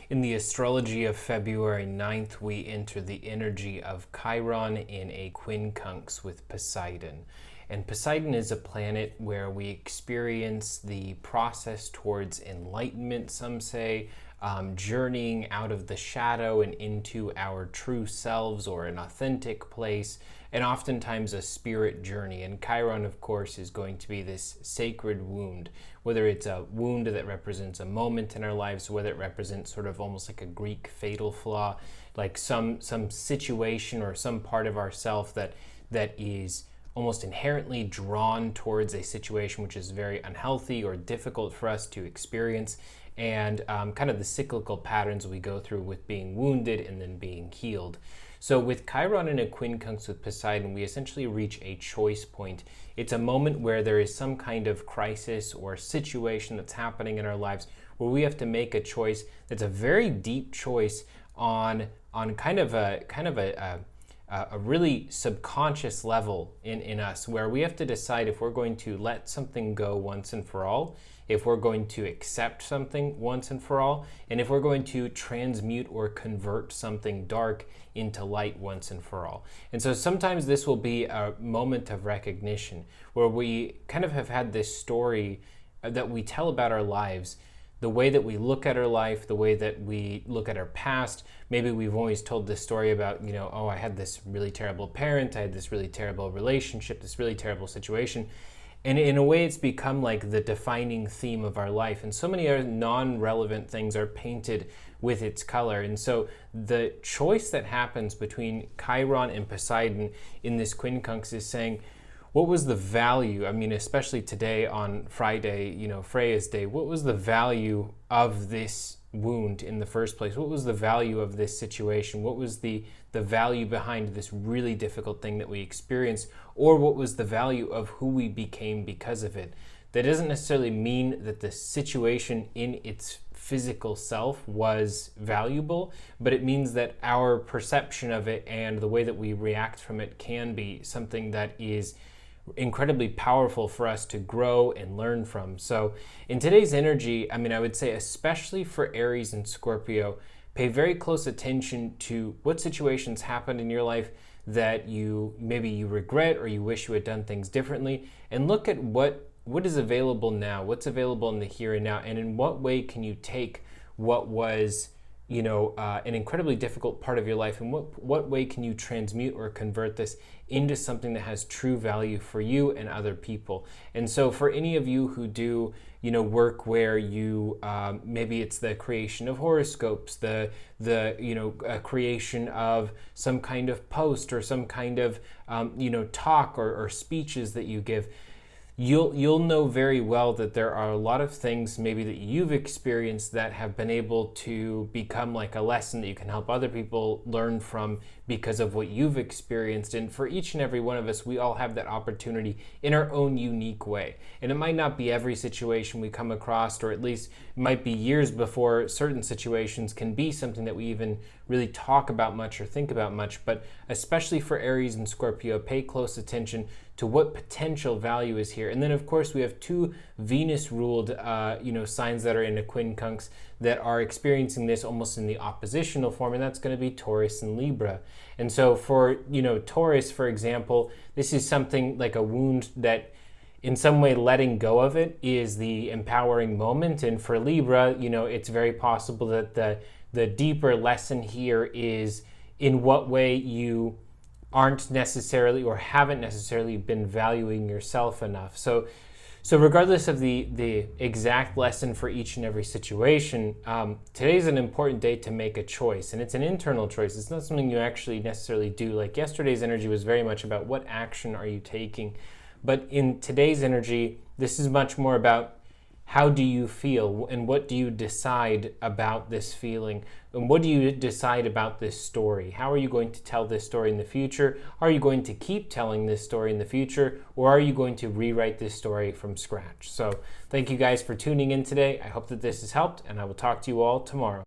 In the astrology of February 9th, we enter the energy of Chiron in a quincunx with Poseidon. And Poseidon is a planet where we experience the process towards enlightenment, some say, journeying out of the shadow and into our true selves or an authentic place, and oftentimes a spirit journey. And Chiron, of course, is going to be this sacred wound, whether it's a wound that represents a moment in our lives, whether it represents sort of almost like a Greek fatal flaw, like some situation or some part of ourself that is almost inherently drawn towards a situation which is very unhealthy or difficult for us to experience, and kind of the cyclical patterns we go through with being wounded and then being healed. So with Chiron in a quincunx with Poseidon, we essentially reach a choice point. It's a moment where there is some kind of crisis or situation that's happening in our lives where we have to make a choice that's a very deep choice on kind of a really subconscious level in us, where we have to decide if we're going to let something go once and for all, if we're going to accept something once and for all, and if we're going to transmute or convert something dark into light once and for all. And so sometimes this will be a moment of recognition where we kind of have had this story that we tell about our lives, the way that we look at our life, the way that we look at our past. Maybe we've always told this story about, oh, I had this really terrible parent, I had this really terrible relationship, this really terrible situation. And in a way, it's become like the defining theme of our life. And so many other non-relevant things are painted with its color. And so the choice that happens between Chiron and Poseidon in this quincunx is saying, what was the value? I mean, especially today on Friday, Freya's day, what was the value of this wound in the first place? What was the value of this situation? What was the value behind this really difficult thing that we experienced? Or what was the value of who we became because of it? That doesn't necessarily mean that the situation in its physical self was valuable, but it means that our perception of it and the way that we react from it can be something that is incredibly powerful for us to grow and learn from. So in today's energy, I would say especially for Aries and Scorpio, pay very close attention to what situations happened in your life that you regret or you wish you had done things differently, and look at what is available now, what's available in the here and now, and in what way can you take what was an incredibly difficult part of your life, and what way can you transmute or convert this into something that has true value for you and other people. And so for any of you who do work where you maybe it's the creation of horoscopes, the creation of some kind of post or some kind of talk or speeches that you give, you'll know very well that there are a lot of things maybe that you've experienced that have been able to become like a lesson that you can help other people learn from because of what you've experienced. And for each and every one of us, we all have that opportunity in our own unique way. And it might not be every situation we come across, or at least it might be years before certain situations can be something that we even really talk about much or think about much. But especially for Aries and Scorpio, pay close attention to what potential value is here. And then of course we have two Venus-ruled signs that are in a quincunx that are experiencing this almost in the oppositional form, and that's going to be Taurus and Libra. And so for Taurus, for example, this is something like a wound that in some way letting go of it is the empowering moment. And for Libra, it's very possible that the deeper lesson here is in what way you aren't necessarily or haven't necessarily been valuing yourself enough. So regardless of the exact lesson for each and every situation, today's an important day to make a choice, and it's an internal choice. It's not something you actually necessarily do. Like yesterday's energy was very much about what action are you taking, but in today's energy, this is much more about how do you feel and what do you decide about this feeling, and what do you decide about this story? How are you going to tell this story in the future? Are you going to keep telling this story in the future, or are you going to rewrite this story from scratch? So thank you guys for tuning in today. I hope that this has helped, and I will talk to you all tomorrow.